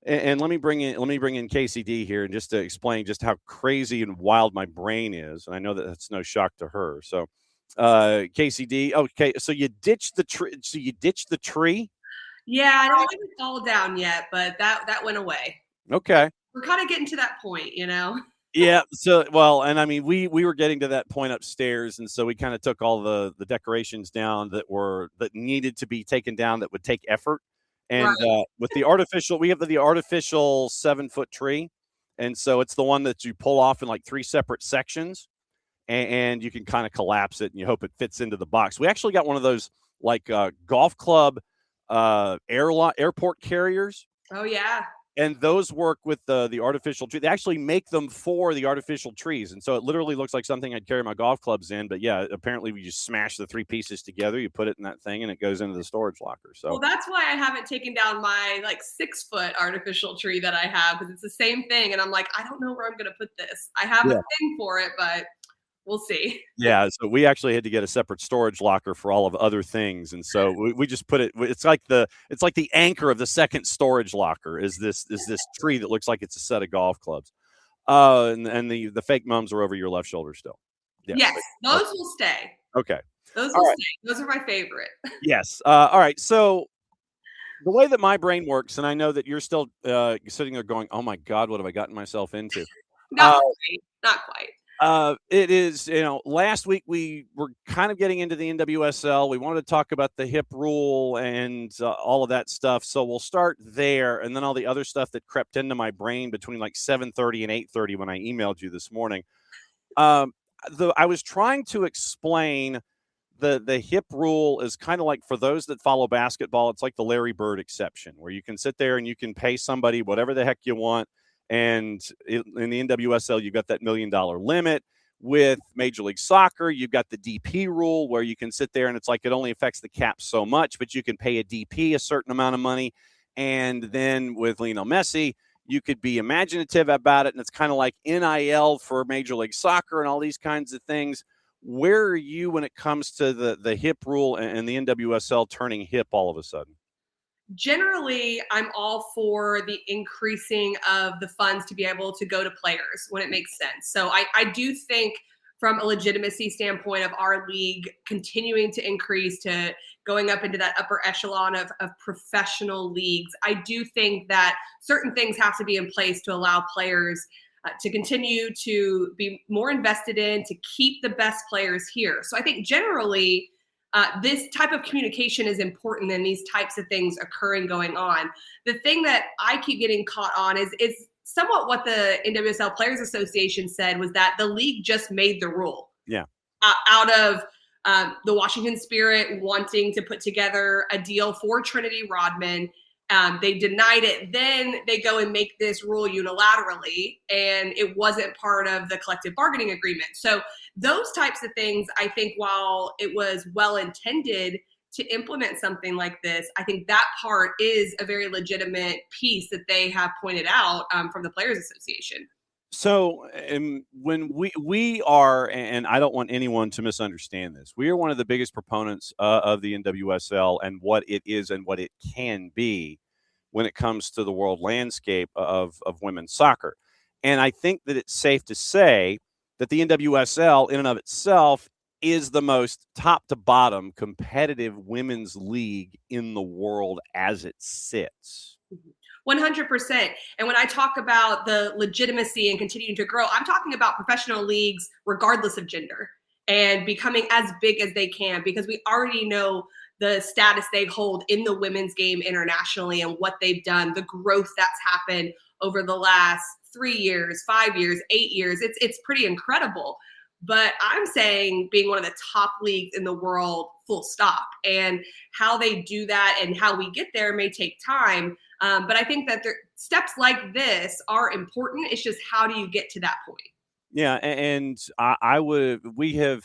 And let me bring in KCD here, and just to explain just how crazy and wild my brain is. And I know that that's no shock to her. So, KCD, okay, so you ditched the tree. So you ditched the tree. Yeah, I don't have it all down yet, but that went away. Okay. We're kind of getting to that point, you know. Yeah. So, well, and I mean, we were getting to that point upstairs, and so we kind of took all the decorations down that needed to be taken down that would take effort. Right. And with the artificial, we have the artificial 7-foot tree, and so it's the one that you pull off in like 3 separate sections, and you can kind of collapse it, and you hope it fits into the box. We actually got one of those like golf club airport carriers. Oh yeah. And those work with the artificial tree. They actually make them for the artificial trees. And so it literally looks like something I'd carry my golf clubs in. But yeah, apparently we just smash the 3 pieces together. You put it in that thing and it goes into the storage locker. So, Well, that's why I haven't taken down my like 6-foot artificial tree that I have, because it's the same thing. And I'm like, I don't know where I'm going to put this. I have a thing for it, but we'll see. yeah, so we actually had to get a separate storage locker for all of other things. And so we just put it, it's like the anchor of the second storage locker is this tree that looks like it's a set of golf clubs. And the fake mums are over your left shoulder still. Yeah. Yes, those will stay. Okay. Those will stay. Those are my favorite. Yes. All right. So the way that my brain works, and I know that you're still sitting there going, "Oh my God, what have I gotten myself into?" Not quite. Not quite. It is, last week we were kind of getting into the NWSL. We wanted to talk about the hip rule and all of that stuff. So we'll start there, and then all the other stuff that crept into my brain between like 7:30 and 8:30 when I emailed you this morning. I was trying to explain the hip rule is kind of like, for those that follow basketball, it's like the Larry Bird exception, where you can sit there and you can pay somebody whatever the heck you want. And in the NWSL, you've got that $1 million limit. With Major League Soccer, you've got the DP rule, where you can sit there and it's like it only affects the cap so much, but you can pay a DP a certain amount of money. And then with Lionel Messi, you could be imaginative about it. And it's kind of like NIL for Major League Soccer and all these kinds of things. Where are you when it comes to the hip rule and the NWSL turning hip all of a sudden? Generally, I'm all for the increasing of the funds to be able to go to players when it makes sense. So I do think, from a legitimacy standpoint of our league continuing to increase to going up into that upper echelon of professional leagues, I do think that certain things have to be in place to allow players to continue to be more invested in, to keep the best players here. So I think generally, this type of communication is important in these types of things occurring, going on. The thing that I keep getting caught on is somewhat what the NWSL Players Association said, was that the league just made the rule. Yeah. Out of the Washington Spirit wanting to put together a deal for Trinity Rodman. They denied it. Then they go and make this rule unilaterally, and it wasn't part of the collective bargaining agreement. So those types of things, I think, while it was well intended to implement something like this, I think that part is a very legitimate piece that they have pointed out from the Players Association. So when we are, and I don't want anyone to misunderstand this, we are one of the biggest proponents of the NWSL and what it is and what it can be when it comes to the world landscape of women's soccer. And I think that it's safe to say that the NWSL in and of itself is the most top to bottom competitive women's league in the world as it sits. 100%. And when I talk about the legitimacy and continuing to grow, I'm talking about professional leagues regardless of gender and becoming as big as they can, because we already know the status they hold in the women's game internationally and what they've done, the growth that's happened over the last 3 years, 5 years, 8 years. It's pretty incredible. But I'm saying being one of the top leagues in the world, full stop. And how they do that and how we get there may take time. But I think that steps like this are important. It's just, how do you get to that point? Yeah, and we have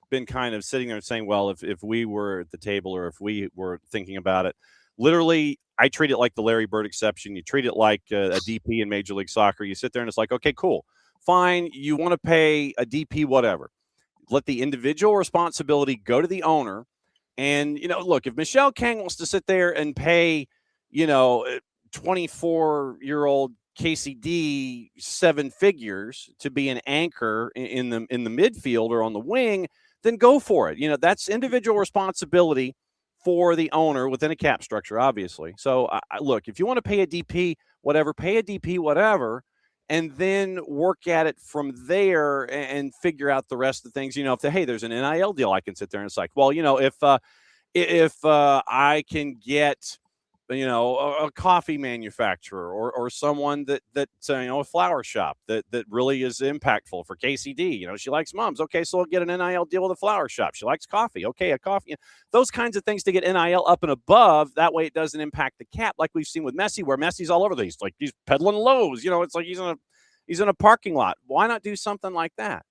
been kind of sitting there saying, well, if we were at the table or if we were thinking about it, literally, I treat it like the Larry Bird exception. You treat it like a DP in Major League Soccer. You sit there and it's like, okay, cool. Fine, you want to pay a DP, whatever. Let the individual responsibility go to the owner. And, look, if Michelle Kang wants to sit there and pay, 24-year-old Kacey D 7 figures to be an anchor in the midfield or on the wing, then go for it. That's individual responsibility for the owner within a cap structure, obviously. So look, if you want to pay a DP, whatever, pay a DP, whatever, and then work at it from there and figure out the rest of the things. Hey, there's an NIL deal, I can sit there and it's like, well, if I can get a coffee manufacturer or someone that a flower shop that really is impactful for KCD. She likes mums. Okay, so I'll get an NIL deal with a flower shop. She likes coffee. Okay, a coffee. Those kinds of things to get NIL up and above. That way it doesn't impact the cap like we've seen with Messi, where Messi's all over these. Like he's peddling lows. It's like he's in a parking lot. Why not do something like that?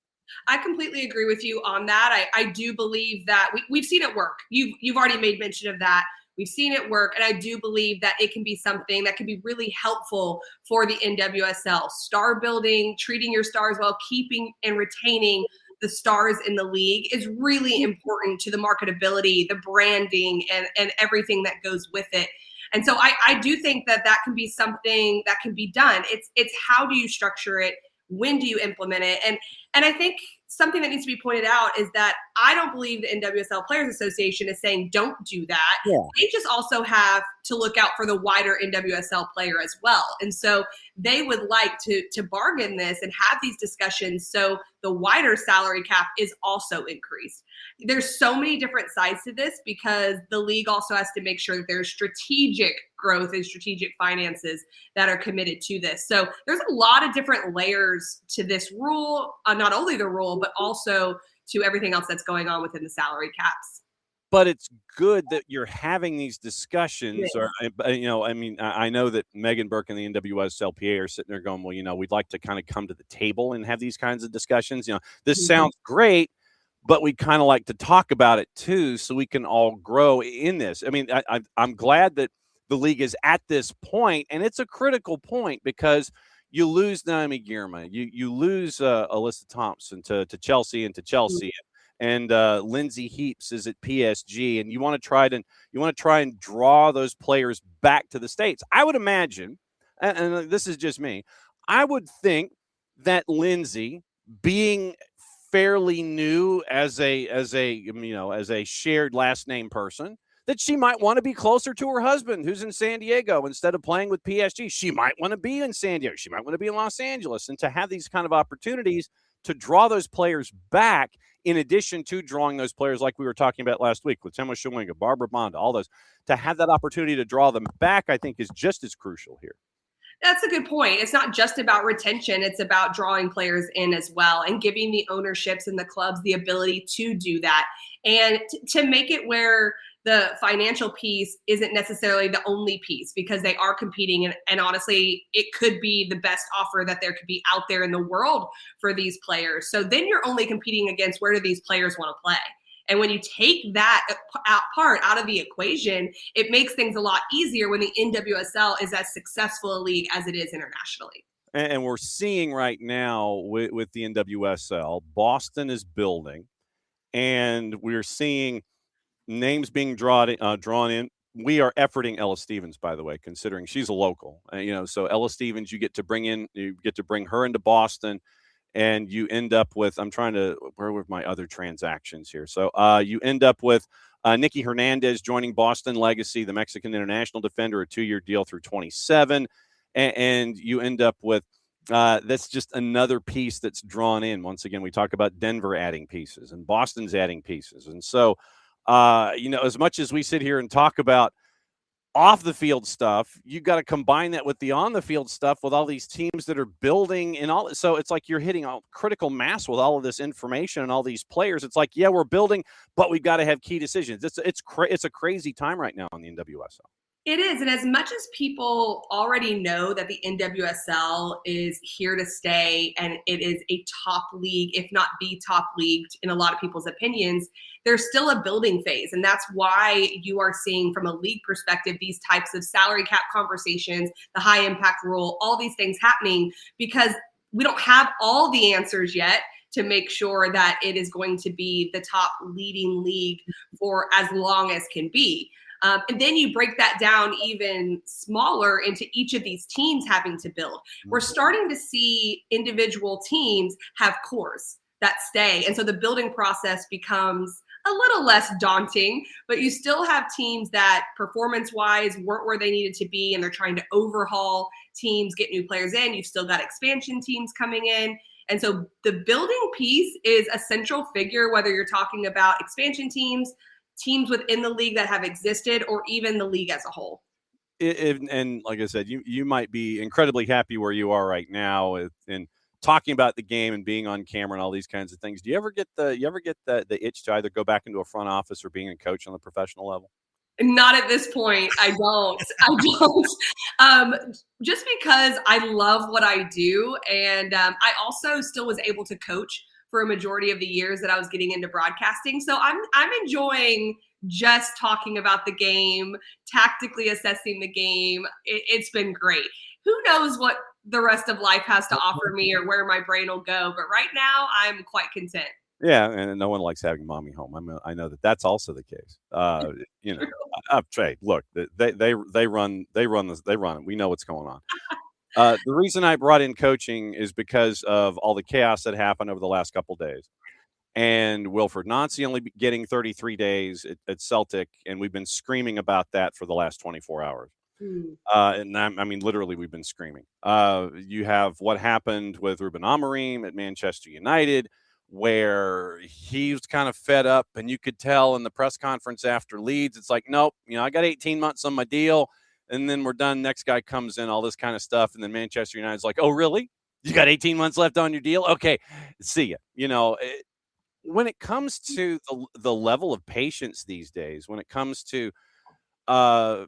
I completely agree with you on that. I do believe that we've seen it work. You've already made mention of that. We've seen it work, and I do believe that it can be something that can be really helpful for the NWSL. Star building, treating your stars well, keeping and retaining the stars in the league is really important to the marketability, the branding, and everything that goes with it. And so I do think that can be something that can be done. It's how do you structure it? When do you implement it? And I think something that needs to be pointed out is that I don't believe the NWSL Players Association is saying don't do that. Yeah. They just also have to look out for the wider NWSL player as well. And so they would like to bargain this and have these discussions so the wider salary cap is also increased. There's so many different sides to this because the league also has to make sure that there's strategic growth and strategic finances that are committed to this. So there's a lot of different layers to this rule, not only the rule, but also to everything else that's going on within the salary caps. But it's good that you're having these discussions. Or, I know that Megan Burke and the NWSLPA are sitting there going, well, we'd like to kind of come to the table and have these kinds of discussions. This sounds great, but we'd kind of like to talk about it too, so we can all grow in this. I'm glad that the league is at this point, and it's a critical point because you lose Naomi Girma, you lose Alyssa Thompson to Chelsea and to Chelsea. And Lindsay Heaps is at PSG, and you want to try and draw those players back to the States. I would imagine, and this is just me, I would think that Lindsay, being fairly new as a shared last name person, that she might want to be closer to her husband who's in San Diego instead of playing with PSG. She might want to be in San Diego. She might want to be in Los Angeles, and to have these kind of opportunities to draw those players back, in addition to drawing those players like we were talking about last week with Temo Shawinga, Barbara Bonda, all those, to have that opportunity to draw them back, I think is just as crucial here. That's a good point. It's not just about retention. It's about drawing players in as well and giving the ownerships and the clubs the ability to do that and to make it where the financial piece isn't necessarily the only piece because they are competing. And honestly, it could be the best offer that there could be out there in the world for these players. So then you're only competing against where do these players want to play. And when you take that part out of the equation, it makes things a lot easier when the NWSL is as successful a league as it is internationally. And we're seeing right now with the NWSL, Boston is building, and we're seeing names being drawn in. We are efforting Ella Stevens, by the way, considering she's a local. So Ella Stevens, you get to bring her into Boston. And you end up with, where were my other transactions here? So you end up with Nikki Hernandez joining Boston Legacy, the Mexican international defender, a 2-year deal through 27. And you end up with, that's just another piece that's drawn in. Once again, we talk about Denver adding pieces and Boston's adding pieces. And so, as much as we sit here and talk about off the field stuff, you got to combine that with the on the field stuff with all these teams that are building and all. So it's like you're hitting a critical mass with all of this information and all these players. It's like, yeah, we're building, but we've got to have key decisions. It's a crazy time right now in the NWSL. It is. And as much as people already know that the NWSL is here to stay and it is a top league, if not the top league in a lot of people's opinions, there's still a building phase. And that's why you are seeing from a league perspective, these types of salary cap conversations, the high impact rule, all these things happening because we don't have all the answers yet to make sure that it is going to be the top leading league for as long as can be. And then you break that down even smaller into each of these teams having to build. We're starting to see individual teams have cores that stay. And so the building process becomes a little less daunting, but you still have teams that performance-wise weren't where they needed to be, and they're trying to overhaul teams, get new players in. You've still got expansion teams coming in. And so the building piece is a central figure, whether you're talking about expansion teams, teams within the league that have existed, or even the league as a whole. And like I said, you might be incredibly happy where you are right now and talking about the game and being on camera and all these kinds of things. Do you ever get the itch to either go back into a front office or being a coach on the professional level? Not at this point. I don't. I don't. Just because I love what I do, and I also still was able to coach for a majority of the years that I was getting into broadcasting. So I'm enjoying just talking about the game, tactically assessing the game. It's been great. Who knows what the rest of life has to offer me or where my brain will go? But right now, I'm quite content. Yeah, and no one likes having mommy home. I know that that's also the case. Trey, look, they run it. We know what's going on. The reason I brought in coaching is because of all the chaos that happened over the last couple of days. And Wilfred Nancy only getting 33 days at Celtic, and we've been screaming about that for the last 24 hours. I mean, literally, we've been screaming. You have what happened with Ruben Amorim at Manchester United, where he was kind of fed up, and you could tell in the press conference after Leeds, it's like, nope, I got 18 months on my deal, and then we're done. Next guy comes in, all this kind of stuff, and then Manchester United's like, oh, really? You got 18 months left on your deal? Okay, see ya. When it comes to the level of patience these days, when it comes to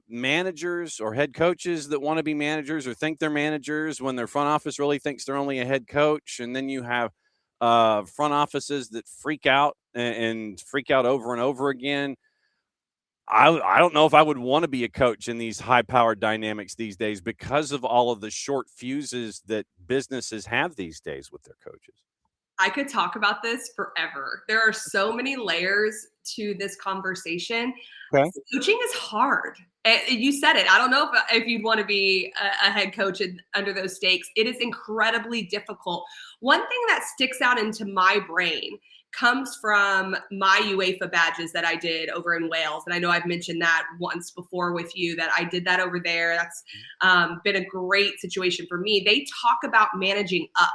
managers or head coaches that want to be managers or think they're managers when their front office really thinks they're only a head coach, and then you have front offices that freak out and freak out over and over again. I don't know if I would want to be a coach in these high-powered dynamics these days because of all of the short fuses that businesses have these days with their coaches. I could talk about this forever. There are so many layers to this conversation. Okay. Coaching is hard. And you said it. I don't know if you'd want to be a head coach under those stakes. It is incredibly difficult. One thing that sticks out into my brain comes from my UEFA badges that I did over in Wales. And I know I've mentioned that once before with you, that I did that over there. That's been a great situation for me. They talk about managing up.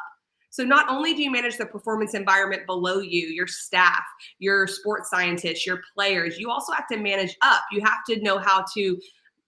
So not only do you manage the performance environment below you, your staff, your sports scientists, your players, you also have to manage up. You have to know how to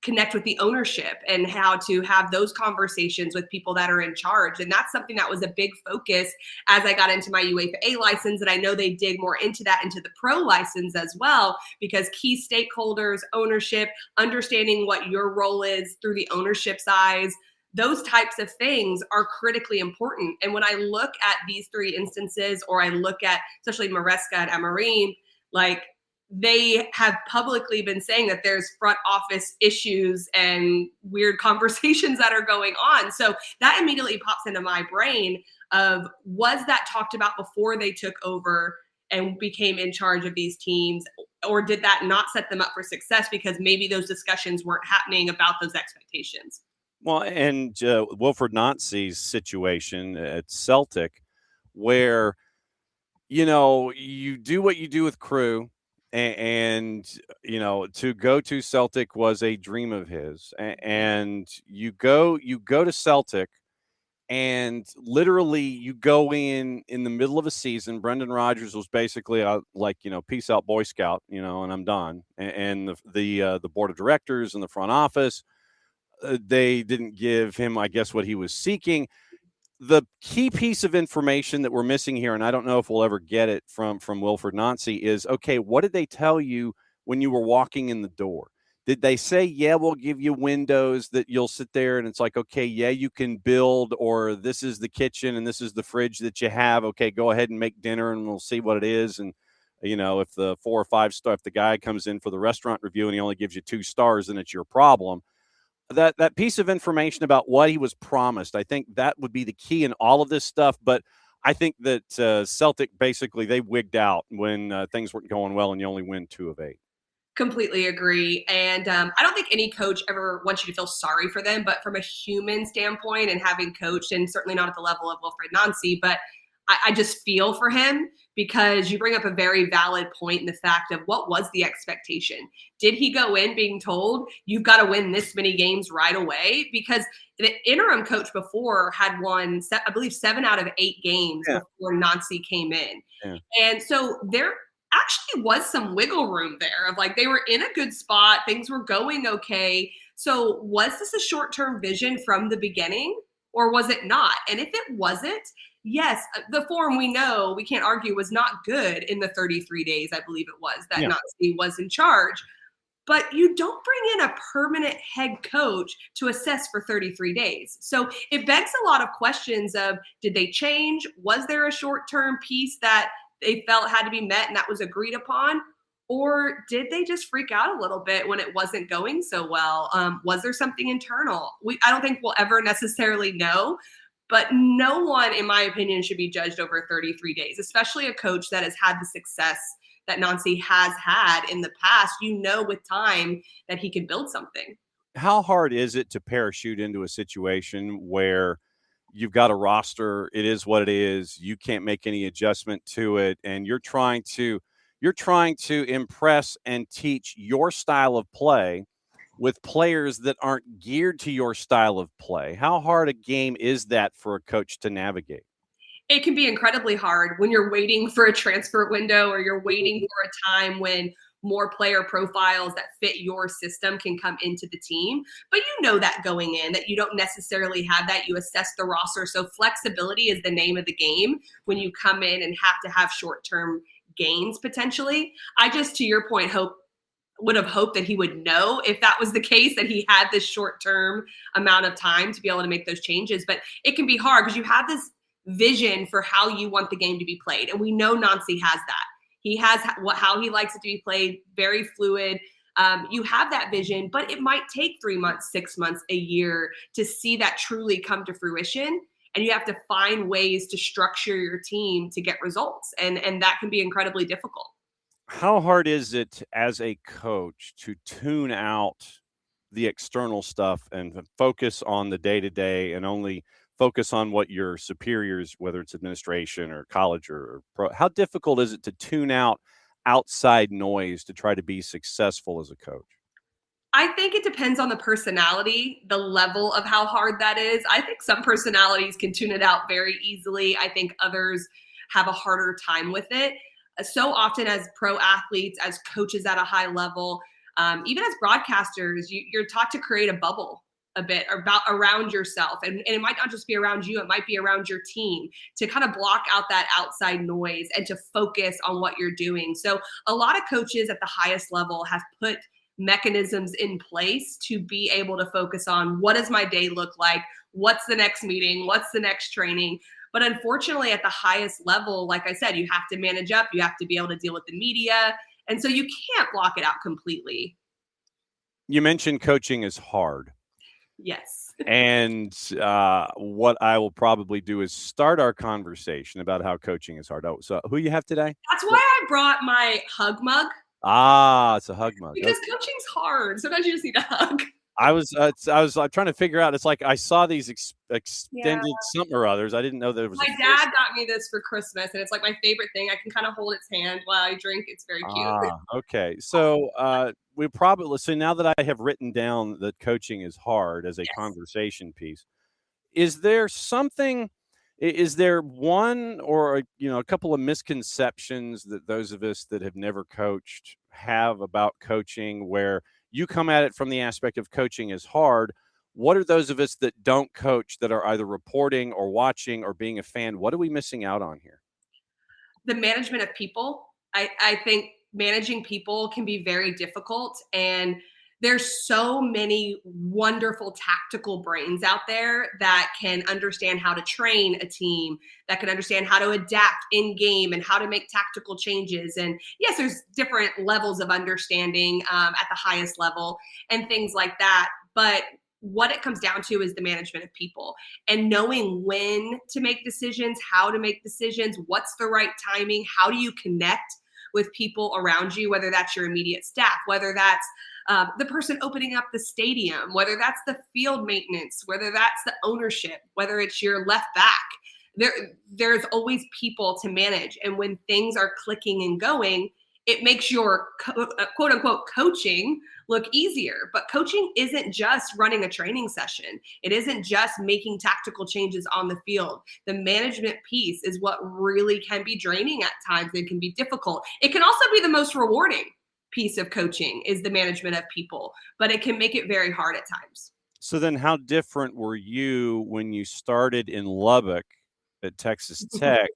connect with the ownership and how to have those conversations with people that are in charge. And that's something that was a big focus as I got into my UEFA A license. And I know they dig more into that, into the pro license as well, because key stakeholders, ownership, understanding what your role is through the ownership's eyes, those types of things are critically important. And when I look at these three instances, or I look at especially Maresca and Amorim, like they have publicly been saying that there's front office issues and weird conversations that are going on. So that immediately pops into my brain of, was that talked about before they took over and became in charge of these teams? Or did that not set them up for success because maybe those discussions weren't happening about those expectations? Well, and Wilfred Nancy's situation at Celtic, where, you do what you do with Crew, and to go to Celtic was a dream of his. And you go to Celtic, and literally you go in the middle of a season. Brendan Rodgers was basically like, peace out, Boy Scout, and I'm done. And the board of directors and the front office, they didn't give him, I guess, what he was seeking. The key piece of information that we're missing here, and I don't know if we'll ever get it from Wilfred Nancy, is, okay, what did they tell you when you were walking in the door? Did they say, yeah, we'll give you windows that you'll sit there and it's like, okay, yeah, you can build, or this is the kitchen and this is the fridge that you have. Okay, go ahead and make dinner and we'll see what it is. And, if the 4 or 5 star, if the guy comes in for the restaurant review and he only gives you 2 stars, then it's your problem. That piece of information about what he was promised, I think that would be the key in all of this stuff. But I think that Celtic, basically, they wigged out when things weren't going well and you only win 2 of 8. Completely agree. And I don't think any coach ever wants you to feel sorry for them, but from a human standpoint and having coached, and certainly not at the level of Wilfred Nancy, but I just feel for him because you bring up a very valid point in the fact of what was the expectation? Did he go in being told, you've got to win this many games right away? Because the interim coach before had won, I believe, 7 out of 8 games Yeah. before Nancy came in. Yeah. And so there actually was some wiggle room there of like they were in a good spot, things were going okay. So was this a short-term vision from the beginning or was it not? And if it wasn't, yes, the form we know, we can't argue, was not good in the 33 days, I believe it was, that Yeah. Nancy was in charge. But you don't bring in a permanent head coach to assess for 33 days. So it begs a lot of questions of, did they change? Was there a short-term piece that they felt had to be met and that was agreed upon? Or did they just freak out a little bit when it wasn't going so well? Was there something internal? I don't think we'll ever necessarily know, but no one, in my opinion, should be judged over 33 days, especially a coach that has had the success that Nancy has had in the past. You know, with time that he can build something. How hard is it to parachute into a situation where you've got a roster, it is what it is, you can't make any adjustment to it, and you're trying to impress and teach your style of play with players that aren't geared to your style of play? How hard a game is that for a coach to navigate? It can be incredibly hard when you're waiting for a transfer window or you're waiting for a time when more player profiles that fit your system can come into the team. But you know that going in, that you don't necessarily have that. You assess the roster. So flexibility is the name of the game when you come in and have to have short-term gains potentially. I just, to your point, would have hoped that he would know if that was the case, that he had this short-term amount of time to be able to make those changes. But it can be hard because you have this vision for how you want the game to be played. And we know Nancy has that. He has how he likes it to be played, very fluid. You have that vision, but it might take 3 months, 6 months, a year to see that truly come to fruition. And you have to find ways to structure your team to get results. And that can be incredibly difficult. How hard is it as a coach to tune out the external stuff and focus on the day-to-day and only focus on what your superiors, whether it's administration or college or pro, how difficult is it to tune out outside noise to try to be successful as a coach? I think it depends on the personality, the level of how hard that is. I think some personalities can tune it out very easily. I think others have a harder time with it. So often as pro athletes, as coaches at a high level, even as broadcasters, you're taught to create a bubble a bit around yourself. And it might not just be around you, it might be around your team, to kind of block out that outside noise and to focus on what you're doing. So a lot of coaches at the highest level have put mechanisms in place to be able to focus on, what does my day look like? What's the next meeting? What's the next training? But unfortunately, at the highest level, like I said, you have to manage up, you have to be able to deal with the media. And so you can't block it out completely. You mentioned coaching is hard. Yes. And what I will probably do is start our conversation about how coaching is hard. Oh, so who you have today? That's why I brought my hug mug. Ah, it's a hug mug. Because coaching's hard. Sometimes you just need a hug. I was trying to figure out. It's like I saw these extended something or others. I didn't know there was. My dad got me this for Christmas, and it's like my favorite thing. I can kind of hold its hand while I drink. It's very cute. Okay. So we probably, so now that I have written down that coaching is hard as a conversation piece, is there something? Is there one or a couple of misconceptions that those of us that have never coached have about coaching, where you come at it from the aspect of coaching is hard? What are those of us that don't coach, that are either reporting or watching or being a fan? What are we missing out on here? The management of people. I think managing people can be very difficult, and there's so many wonderful tactical brains out there that can understand how to train a team, that can understand how to adapt in game and how to make tactical changes. And yes, there's different levels of understanding at the highest level and things like that. But what it comes down to is the management of people and knowing when to make decisions, how to make decisions, what's the right timing, how do you connect with people around you, whether that's your immediate staff, whether that's the person opening up the stadium, whether that's the field maintenance, whether that's the ownership, whether it's your left back. There's always people to manage. And when things are clicking and going, it makes your quote unquote coaching look easier. But coaching isn't just running a training session. It isn't just making tactical changes on the field. The management piece is what really can be draining at times and can be difficult. It can also be the most rewarding piece of coaching, is the management of people, but it can make it very hard at times. So then how different were you when you started in Lubbock at Texas Tech?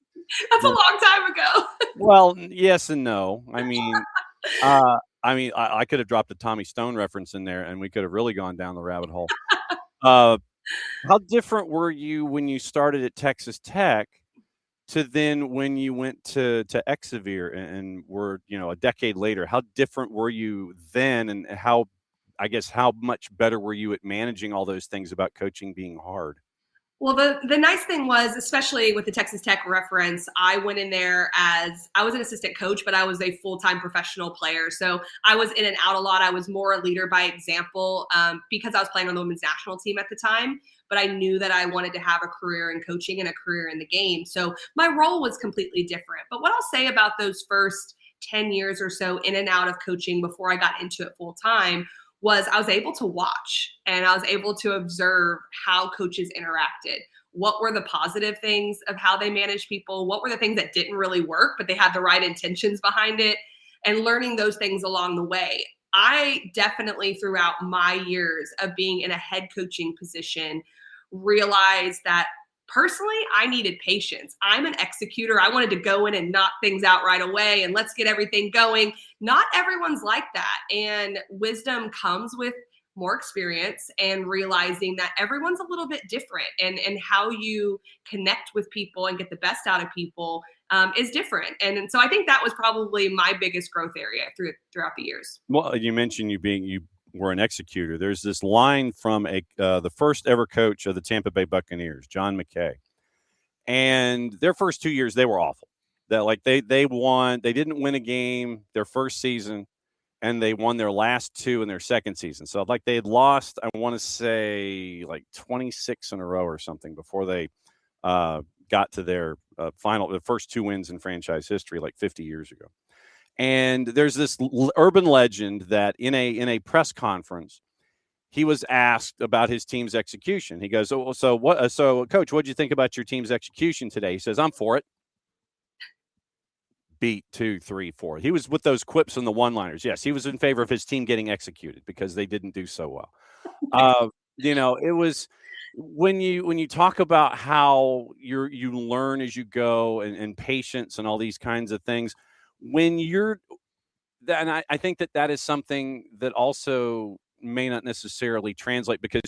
That's a long time ago. Well, yes and no. I mean, I could have dropped a Tommy Stone reference in there, and we could have really gone down the rabbit hole. How different were you when you started at Texas Tech to then when you went to Exeter and were, a decade later? How different were you then, and how much better were you at managing all those things about coaching being hard? Well, the nice thing was, especially with the Texas Tech reference, I went in there as I was an assistant coach, but I was a full-time professional player. So I was in and out a lot. I was more a leader by example because I was playing on the women's national team at the time. But I knew that I wanted to have a career in coaching and a career in the game. So my role was completely different. But what I'll say about those first 10 years or so in and out of coaching before I got into it full-time was I was able to watch and I was able to observe how coaches interacted. What were the positive things of how they managed people? What were the things that didn't really work, but they had the right intentions behind it? And learning those things along the way. I definitely, throughout my years of being in a head coaching position, realized that personally, I needed patience. I'm an executor. I wanted to go in and knock things out right away and let's get everything going. Not everyone's like that. And wisdom comes with more experience and realizing that everyone's a little bit different, and how you connect with people and get the best out of people is different. And so I think that was probably my biggest growth area throughout the years. Well, you mentioned you were an executor. There's this line from the first ever coach of the Tampa Bay Buccaneers, John McKay, and their first 2 years they were awful. That they didn't win a game their first season, and they won their last two in their second season. So they had lost, I want to say 26 in a row or something before they got to their the first two wins in franchise history 50 years ago. And there's this urban legend that in a press conference, he was asked about his team's execution. He goes, so coach, what'd you think about your team's execution today? He says, I'm for it. Beat 2, 3, 4. He was with those quips and the one-liners. Yes, he was in favor of his team getting executed because they didn't do so well. It was when you talk about how you learn as you go and patience and all these kinds of things. And I think that is something that also may not necessarily translate, because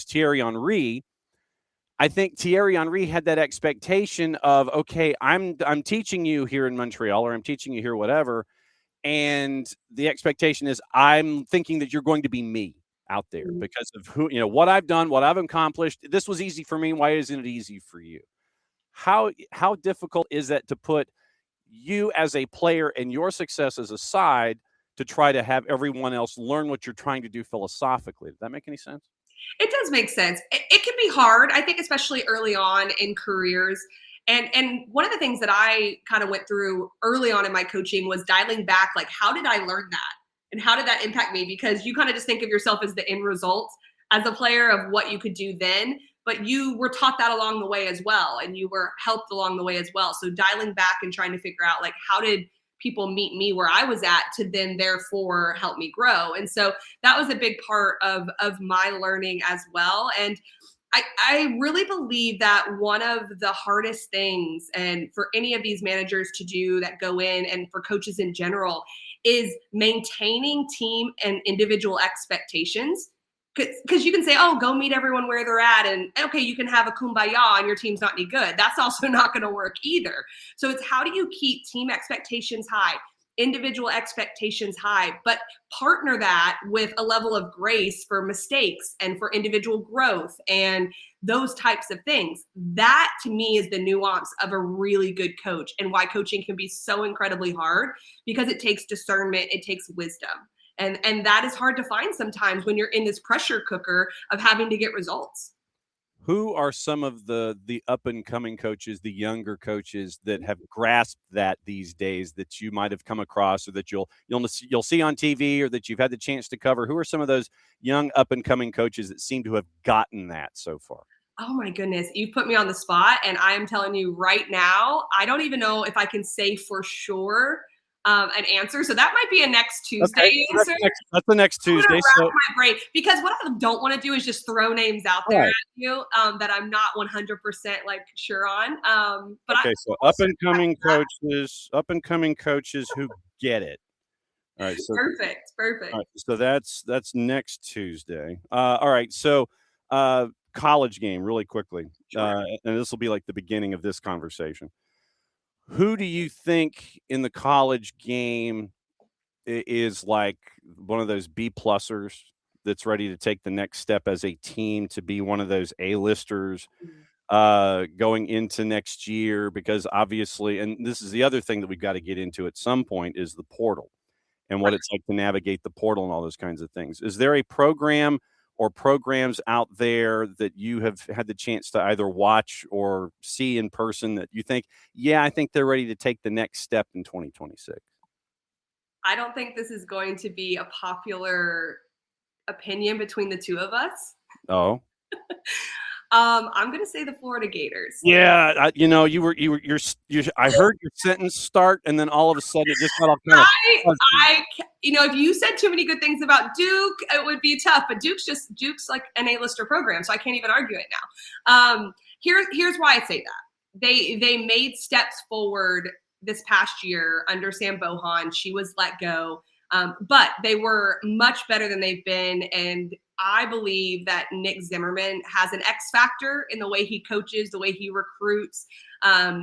I think Thierry Henry had that expectation of, okay, I'm teaching you here in Montreal, or I'm teaching you here, whatever. And the expectation is I'm thinking that you're going to be me out there because of what I've done, what I've accomplished. This was easy for me. Why isn't it easy for you? How difficult is that to put you as a player and your successes aside to try to have everyone else learn what you're trying to do philosophically? Does that make any sense? It does make sense. It can be hard, I think, especially early on in careers. And one of the things that I kind of went through early on in my coaching was dialing back, how did I learn that? And how did that impact me? Because you kind of just think of yourself as the end result as a player of what you could do then, but you were taught that along the way as well. And you were helped along the way as well. So dialing back and trying to figure out, how did people meet me where I was at to then therefore help me grow. And so that was a big part of my learning as well. And I really believe that one of the hardest things, and for any of these managers to do that go in, and for coaches in general, is maintaining team and individual expectations. Because you can say, oh, go meet everyone where they're at. And okay, you can have a kumbaya and your team's not any good. That's also not going to work either. So it's how do you keep team expectations high? individual expectations high, but partner that with a level of grace for mistakes and for individual growth and those types of things. That to me is the nuance of a really good coach, and why coaching can be so incredibly hard, because it takes discernment, it takes wisdom. And that is hard to find sometimes when you're in this pressure cooker of having to get results. Who are some of the up and coming coaches, the younger coaches that have grasped that these days, that you might have come across, or that you'll see on TV, or that you've had the chance to cover? Who are some of those young up and coming coaches that seem to have gotten that so far? Oh my goodness, you put me on the spot, and I am telling you right now, I don't even know if I can say for sure an answer. So that might be a next Tuesday Okay, so answer. that's the next I'm gonna Tuesday. wrap So my brain, because what I don't want to do is just throw names out there right. at you that I'm not 100% like sure on. But Okay, so up and coming coaches who get it. All right, so perfect, perfect. all right, so that's next Tuesday. All right, so college game really quickly, Sure. and this will be like the beginning of this conversation. Who do you think in the college game is like one of those B plusers that's ready to take the next step as a team to be one of those A-listers going into next year? Because obviously, and this is the other thing that we've got to get into at some point, is the portal and what it's like to navigate the portal and all those kinds of things. Is there a program or programs out there that you have had the chance to either watch or see in person that you think, yeah, I think they're ready to take the next step in 2026? I don't think this is going to be a popular opinion between the two of us. Oh, I'm going to say the Florida Gators. yeah. I heard your sentence start, and then all of a sudden it just got all kind of I, fuzzy. if you said too many good things about Duke, it would be tough. But Duke's like an A-lister program, so I can't even argue it now. Here's why I say that. They made steps forward this past year under Sam Bohan. She was let go, but they were much better than they've been. And I believe that Nick Zimmerman has an X factor in the way he coaches, the way he recruits.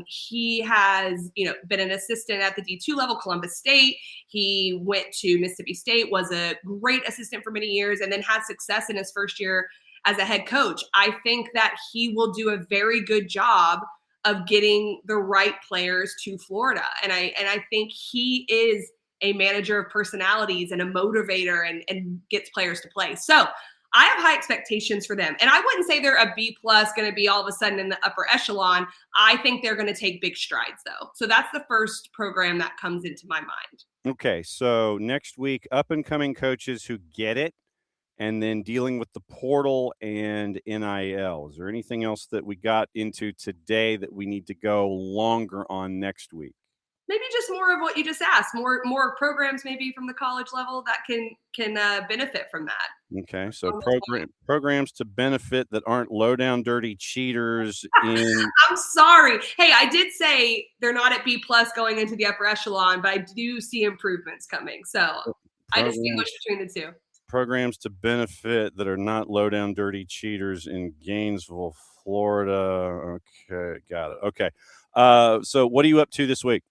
He has, been an assistant at the D2 level, Columbus State. He went to Mississippi State, was a great assistant for many years, and then had success in his first year as a head coach. I think that he will do a very good job of getting the right players to Florida. And I think he is a manager of personalities and a motivator, and gets players to play. So I have high expectations for them. And I wouldn't say they're a B plus going to be all of a sudden in the upper echelon. I think they're going to take big strides though. So that's the first program that comes into my mind. Okay, so next week, up and coming coaches who get it, and then dealing with the portal and NIL. Is there anything else that we got into today that we need to go longer on next week? Maybe just more of what you just asked, more programs maybe from the college level that can benefit from that. Okay, so programs to benefit that aren't low down dirty cheaters in. I'm sorry. Hey, I did say they're not at B plus going into the upper echelon, but I do see improvements coming. So I distinguish between the two. Programs to benefit that are not low down dirty cheaters in Gainesville, Florida. Okay, got it. Okay, so what are you up to this week?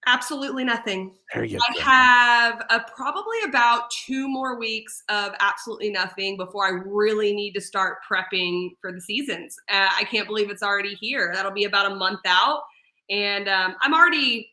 Absolutely nothing. There you I go. have probably about 2 more weeks of absolutely nothing before I really need to start prepping for the seasons. I can't believe it's already here. That'll be about a month out. And I'm already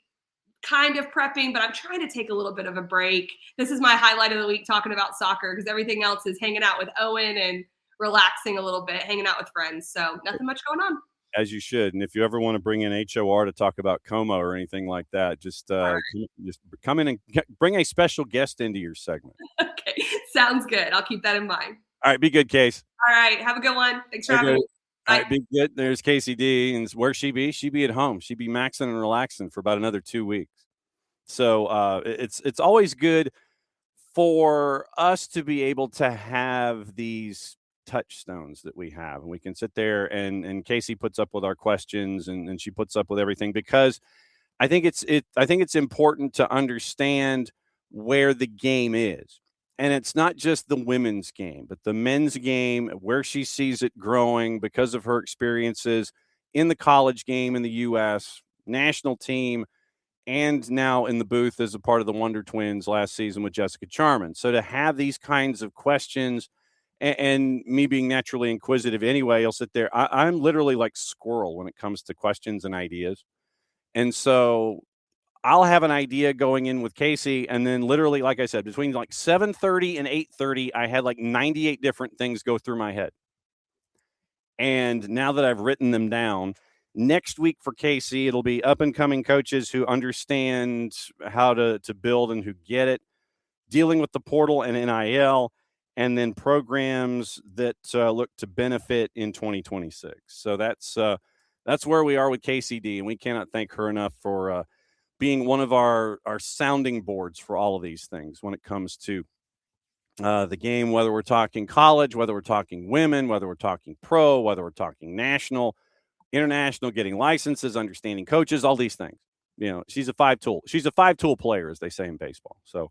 kind of prepping, but I'm trying to take a little bit of a break. This is my highlight of the week, talking about soccer, because everything else is hanging out with Owen and relaxing a little bit, hanging out with friends. So nothing much going on. As you should. And if you ever want to bring in HOR to talk about Como or anything like that, just come in and bring a special guest into your segment. Okay, sounds good. I'll keep that in mind. All right, be good, Case. All right, have a good one. Thanks for having me. All right, be good. There's Kacey D, and where she be? She be at home. She be maxing and relaxing for about another 2 weeks. So it's always good for us to be able to have these touchstones that we have, and we can sit there and Kacey puts up with our questions, and she puts up with everything, because I think it's important to understand where the game is. And it's not just the women's game, but the men's game, where she sees it growing because of her experiences in the college game in the US, national team, and now in the booth as a part of the Wonder Twins last season with Jessica Charman. So to have these kinds of questions, and me being naturally inquisitive anyway, I'll sit there. I'm literally like squirrel when it comes to questions and ideas. And so I'll have an idea going in with Kacey, and then literally, like I said, between like 7:30 and 8:30, I had like 98 different things go through my head. And now that I've written them down, next week for Kacey, it'll be up and coming coaches who understand how to build and who get it, dealing with the portal and NIL, and then programs that look to benefit in 2026. So that's where we are with KCD, and we cannot thank her enough for being one of our sounding boards for all of these things when it comes to the game, whether we're talking college, whether we're talking women, whether we're talking pro, whether we're talking national, international, getting licenses, understanding coaches, all these things. You know, she's a five tool player, as they say in baseball. So